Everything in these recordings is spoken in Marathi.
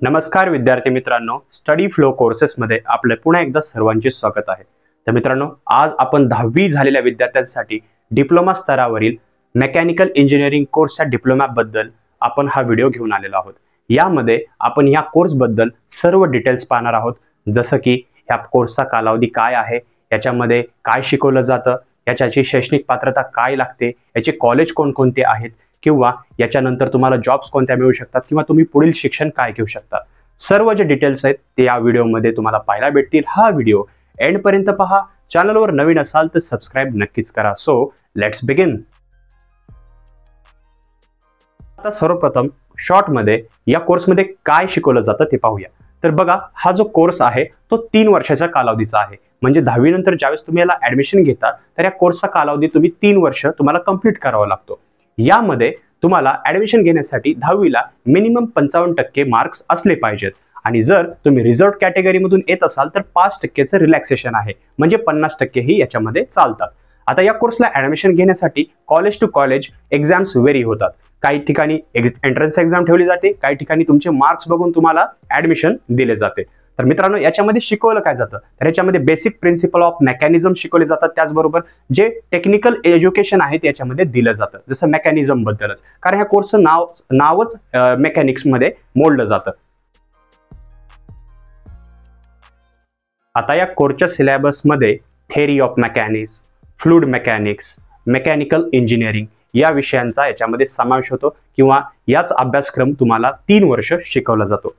नमस्कार विद्यार्थी मित्रांनो, स्टडी फ्लो कोर्सेसमध्ये आपले पुन्हा एकदा सर्वांचे स्वागत आहे। तर मित्रांनो, आज आपण 10वी झालेल्या विद्यार्थ्यांसाठी डिप्लोमा स्तरावरील मेकॅनिकल इंजिनिअरिंग कोर्सच्या डिप्लोमा बद्दल आपण हा व्हिडिओ घेऊन आलेलो आहोत। यामध्ये आपण या कोर्स बद्दल सर्व डिटेल्स पाहणार आहोत, जसं की ह्या कोर्सचा कालावधी काय आहे, याच्यामध्ये काय शिकवलं जातं, याची शैक्षणिक पात्रता काय लागते, याचे कॉलेज कोणकोणते आहेत, किंवा याच्यानंतर तुम्हाला जॉब्स कोणत्या मिळू शकतात किंवा तुम्ही पुढील शिक्षण काय घेऊ शकता। सर्व जे डिटेल्स आहेत ते या व्हिडिओमध्ये तुम्हाला पाहायला भेटतील। हा व्हिडिओ एंड पर्यंत पहा। चॅनलवर नवीन असाल तर सबस्क्राइब नक्कीच करा। So let's begin. आता सर्वप्रथम शॉर्ट मध्ये या कोर्समध्ये काय शिकवलं जातं ते पाहूया। तर बघा, हा जो कोर्स आहे तो 3 वर्षाच्या कालावधीचा आहे। म्हणजे 10वी नंतर ज्यावेळेस तुम्ही याला ऍडमिशन घेता तर या कोर्सचा कालावधी तुम्ही 3 वर्ष तुम्हाला कंप्लीट करावा लागतो। यामध्ये तुम्हाला ऍडमिशन घेण्यासाठी 10वीला मिनिमम 55% मार्क्स असले पाहिजेत, आणि जर तुम्ही रिझर्व्ड कॅटेगरीमधून येत असाल तर 5%चं रिलॅक्सेशन आहे, म्हणजे 50% ही याच्यामध्ये चालतात। आता या कोर्सला ऍडमिशन घेण्यासाठी college to college exams vary होतात। काही ठिकाणी एंट्रन्स एक्झाम ठेवली जाते, काही ठिकाणी तुमचे मार्क्स बघून तुम्हाला ऍडमिशन दिले जाते। तर मित्रांनो, याच्यामध्ये शिकवलं काय जातं तर याच्यामध्ये बेसिक प्रिन्सिपल ऑफ मेकॅनिझम शिकवले जातात। त्याचबरोबर जे टेक्निकल एज्युकेशन आहे ते याच्यामध्ये दिलं जातं, जसं मेकॅनिझम बद्दलच, कारण ह्या कोर्सचं नावच मेकॅनिक्स मध्ये मोडलं जातं। आता या कोर्सच्या सिलेबस मध्ये theory of mechanics, fluid mechanics, mechanical engineering या विषयांचा याच्यामध्ये समावेश होतो, किंवा याच अभ्यासक्रम तुम्हाला 3 वर्ष शिकवला जातो।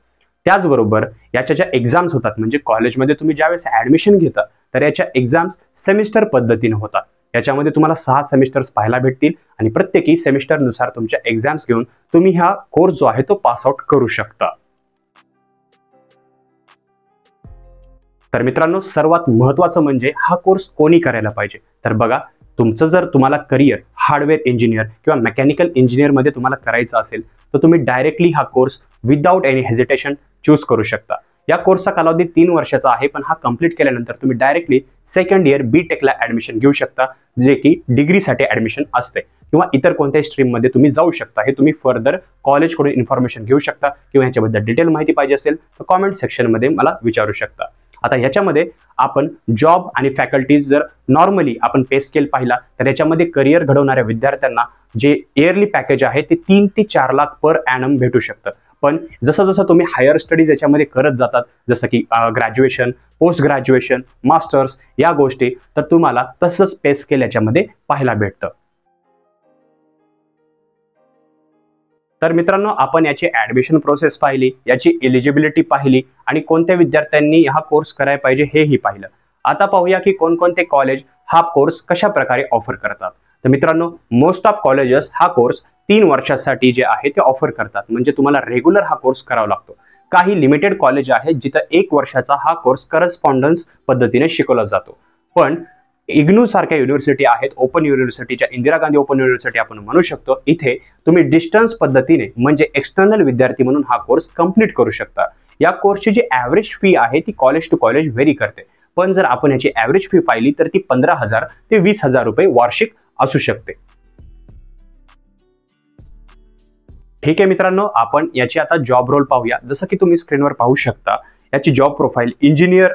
त्याचबरोबर याच्या ज्या एक्झाम्स होतात, म्हणजे कॉलेजमध्ये तुम्ही ज्यावेळेस ऍडमिशन घेता तर याच्या एक्झाम्स सेमिस्टर पद्धतीने होतात। याच्यामध्ये तुम्हाला 6 सेमिस्टर्स पाहायला भेटतील, आणि प्रत्येकी सेमिस्टर नुसार तुमच्या एक्झाम्स घेऊन तुम्ही हा कोर्स जो आहे तो पास आउट करू शकता। तर मित्रांनो, सर्वात महत्त्वाचं म्हणजे हा कोर्स कोणी करायला पाहिजे। तर बघा, तुमचं जर तुम्हाला करिअर हार्डवेअर इंजिनियर किंवा मेकॅनिकल इंजिनियर मध्ये तुम्हाला करायचं असेल तर तुम्ही डायरेक्टली हा course without any hesitation choose करू शकता। या कोर्सचा कालावधी 3 वर्षाचा आहे, पण हा कंप्लीट केल्यानंतर तुम्ही डायरेक्टली सेकंड इयर बीटेकला ऍडमिशन घेऊ शकता, जे की डिग्रीसाठी ऍडमिशन असते, किंवा इतर कोणत्याही स्ट्रीम मध्ये तुम्ही जाऊ शकता। हे तुम्ही फर्दर कॉलेजकडून इन्फॉर्मेशन घेऊ शकता, किंवा ह्याच्याबद्दल डिटेल माहिती पाहिजे असेल तर कॉमेंट सेक्शन मध्ये मला विचारू शकता। आता ह्याच्यामध्ये आपण जॉब आणि फॅकल्टीज जर नॉर्मली आपण पे स्केल पाहिला तर याच्यामध्ये करिअर घडवणाऱ्या विद्यार्थ्यांना जे इयरली पॅकेज आहे ते 3 ते 4 लाख पर ॲनम भेटू शकतं। पण जसं जसं तुम्ही हायर स्टडीज याच्यामध्ये करत जातात, जसं की ग्रॅज्युएशन, पोस्ट ग्रॅज्युएशन, मास्टर्स या गोष्टी, तर तुम्हाला तसंच पे स्केल याच्यामध्ये पाहायला भेटतं। तर मित्रांनो, आपण याची ऍडमिशन प्रोसेस पाहिली, याची एलिजिबिलिटी पाहिली, आणि कोणत्या विद्यार्थ्यांनी हा कोर्स करायला पाहिजे हेही पाहिलं। आता पाहूया की कोणकोणते कॉलेज हा कोर्स कशा प्रकारे ऑफर करतात। तर मित्रांनो, मोस्ट ऑफ कॉलेजेस हा कोर्स 3 वर्षासाठी जे आहे ते ऑफर करतात, म्हणजे तुम्हाला रेग्युलर हा कोर्स करावा लागतो। काही लिमिटेड कॉलेज आहेत जिथं 1 वर्षाचा हा कोर्स करस्पॉन्डन्स पद्धतीने शिकवला जातो। पण इग्नू सारख्या युनिव्हर्सिटी आहेत, ओपन युनिव्हर्सिटीच्या इंदिरा गांधी ओपन युनिव्हर्सिटी आपण म्हणू शकतो, इथे तुम्ही डिस्टन्स पद्धतीने म्हणजे एक्सटर्नल विद्यार्थी म्हणून हा कोर्स कंप्लीट करू शकता। या कोर्सची जी ऍव्हरेज फी आहे ती कॉलेज टू कॉलेज व्हेरी करते, पण जर आपण याची ऍव्हरेज फी पाहिली तर ती 15,000 ते 20,000 रुपये वार्षिक असू शकते। ठीक आहे मित्रांनो, आपण याची आता जॉब रोल पाहूया। जसं की तुम्ही स्क्रीनवर पाहू शकता, याची जॉब प्रोफाईल इंजिनियर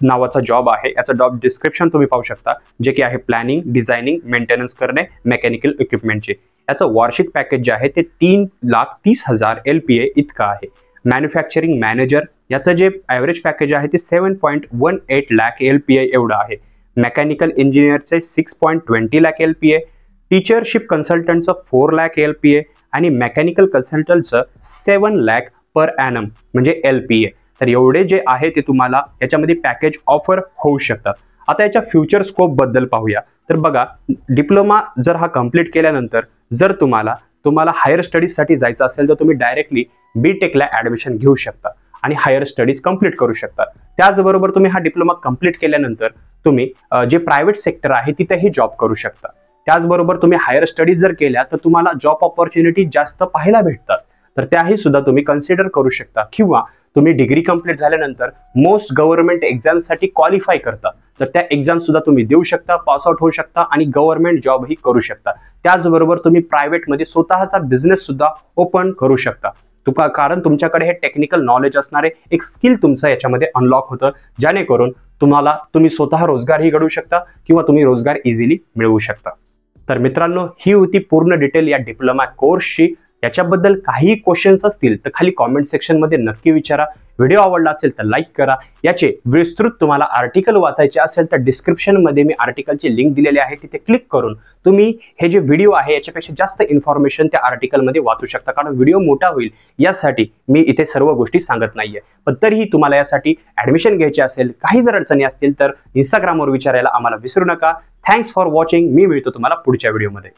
नावाचा जॉब आहे। याचं जॉब डिस्क्रिप्शन तुम्ही पाहू शकता, जे की आहे प्लॅनिंग, डिझायनिंग, मेंटेनन्स करणे मेकॅनिकल इक्विपमेंटचे। याचं वार्षिक पॅकेज जे आहे ते 3,30,000 LPA इतकं आहे। मॅन्युफॅक्चरिंग मॅनेजर याचं जे ॲव्हरेज पॅकेज आहे ते 7.18 लाख LPA एवढं आहे। मेकॅनिकल इंजिनियरचे 6.20 लाख LPA, टीचरशिप कन्सल्टंटचं 4 लाख LPA, आणि मेकॅनिकल कन्सल्टंटचं 7 लाख पर ॲनम म्हणजे LPA। तर एवढे जे आहे ते तुम्हाला याच्यामध्ये पॅकेज ऑफर होऊ शकतात। आता याच्या फ्युचर स्कोप बद्दल पाहूया। तर बघा, डिप्लोमा जर हा कंप्लीट केल्यानंतर जर तुम्हाला हायर स्टडीजसाठी जायचं असेल तर तुम्ही डायरेक्टली बीटेकला ऍडमिशन घेऊ शकता आणि हायर स्टडीज कंप्लीट करू शकता। त्याचबरोबर तुम्ही हा डिप्लोमा कंप्लीट केल्यानंतर तुम्ही जे प्रायव्हेट सेक्टर आहे तिथेही जॉब करू शकता। त्याचबरोबर तुम्ही हायर स्टडीज जर केल्या तर तुम्हाला जॉब ऑपॉर्च्युनिटी जास्त पाहायला भेटतात, तर त्याही सुद्धा तुम्ही कन्सिडर करू शकता। किंवा तुम्ही डिग्री कंप्लीट झाल्यानंतर मोस्ट गव्हर्नमेंट एक्झामसाठी क्वालिफाय करता, तर त्या एक्झाम सुद्धा तुम्ही देऊ शकता, पास आउट होऊ शकता आणि गव्हर्नमेंट जॉबही करू शकता। त्याचबरोबर तुम्ही प्रायव्हेटमध्ये स्वतःचा बिझनेस सुद्धा ओपन करू शकता। कारण तुमच्याकडे हे टेक्निकल नॉलेज असणारे एक स्किल तुमचं याच्यामध्ये अनलॉक होतं, जेणेकरून तुम्ही स्वतः रोजगारही घडवू शकता किंवा तुम्ही रोजगार इझिली मिळवू शकता. तर मित्रांनो, ही होती पूर्ण डिटेल या डिप्लोमा कोर्सची. याच्याबद्दल काही क्वेश्चन्स असतील तर खाली कॉमेंट सेक्शन मध्ये नक्की विचारा. व्हिडिओ आवडला असेल तर लाईक करा. याचे विस्तृत तुम्हाला आर्टिकल वाचायचे असेल तर डिस्क्रिप्शन मध्ये मी आर्टिकलची लिंक दिलेली आहे, तिथे क्लिक करून तुम्ही हे जे व्हिडिओ आहे याच्यापेक्षा जास्त इन्फॉर्मेशन त्या आर्टिकल मध्ये वाचू शकता. कारण व्हिडिओ मोठा होईल यासाठी मी इथे सर्व गोष्टी सांगत नाहीये, पण तरीही तुम्हाला यासाठी ऍडमिशन घ्यायची असेल, काही जर अडचणी असतील तर इंस्टाग्रामवर विचारायला आम्हाला विसरू नका. Thanks for watching. मी मिळतो तुम्हाला पुढच्या व्हिडिओमध्ये.